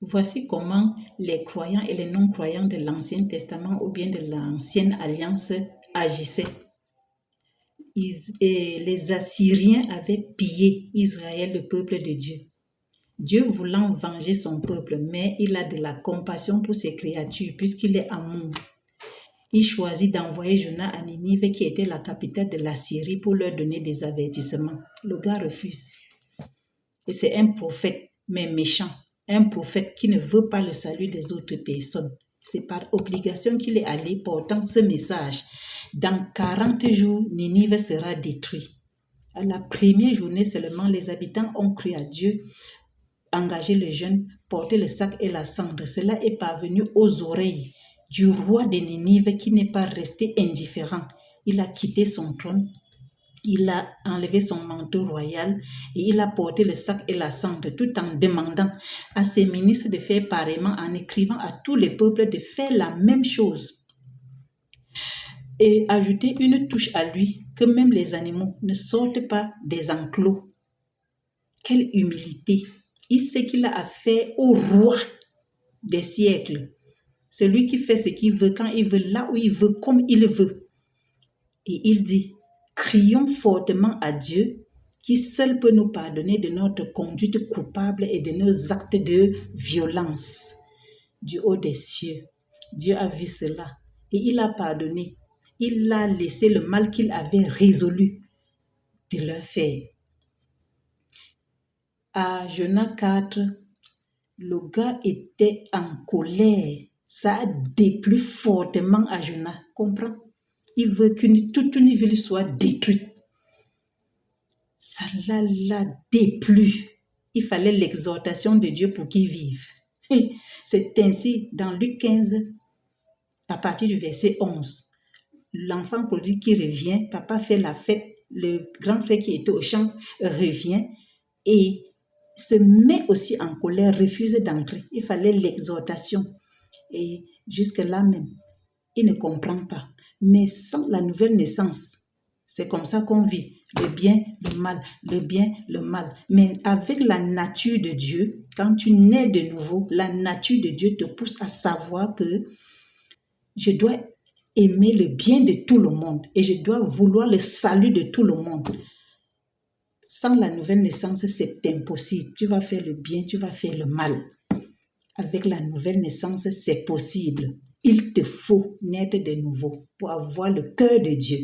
Voici comment les croyants et les non-croyants de l'Ancien Testament ou bien de l'Ancienne Alliance agissaient. Les Assyriens avaient pillé Israël, le peuple de Dieu. Dieu voulant venger son peuple, mais il a de la compassion pour ses créatures puisqu'il est amour. Il choisit d'envoyer Jonas à Ninive, qui était la capitale de la Syrie, pour leur donner des avertissements. Le gars refuse. Et c'est un prophète, mais méchant. Un prophète qui ne veut pas le salut des autres personnes. C'est par obligation qu'il est allé portant ce message. Dans 40 jours, Ninive sera détruit. À la première journée seulement, les habitants ont cru à Dieu, engagé les jeunes, porté le sac et la cendre. Cela est parvenu aux oreilles du roi de Ninive qui n'est pas resté indifférent. Il a quitté son trône. Il a enlevé son manteau royal et il a porté le sac et la cendre tout en demandant à ses ministres de faire pareillement, en écrivant à tous les peuples de faire la même chose. Et ajouter une touche à lui, que même les animaux ne sortent pas des enclos. Quelle humilité! Il sait qu'il a affaire au roi des siècles. Celui qui fait ce qu'il veut, quand il veut, là où il veut, comme il veut. Et il dit, crions fortement à Dieu, qui seul peut nous pardonner de notre conduite coupable et de nos actes de violence. Du haut des cieux, Dieu a vu cela et il a pardonné. Il a laissé le mal qu'il avait résolu de leur faire. À Jonas 4, le gars était en colère. Ça a déplu fortement à Jonas. Comprends? Il veut toute une ville soit détruite. Ça l'a déplu. Il fallait l'exhortation de Dieu pour qu'il vive. C'est ainsi, dans Luc 15, à partir du verset 11, l'enfant prodigue qui revient, papa fait la fête, le grand frère qui était au champ revient et se met aussi en colère, refuse d'entrer. Il fallait l'exhortation. Et jusque-là même, il ne comprend pas. Mais sans la nouvelle naissance, c'est comme ça qu'on vit. Le bien, le mal, le bien, le mal. Mais avec la nature de Dieu, quand tu nais de nouveau, la nature de Dieu te pousse à savoir que je dois aimer le bien de tout le monde et je dois vouloir le salut de tout le monde. Sans la nouvelle naissance, c'est impossible. Tu vas faire le bien, tu vas faire le mal. Avec la nouvelle naissance, c'est possible. Il te faut naître de nouveau pour avoir le cœur de Dieu.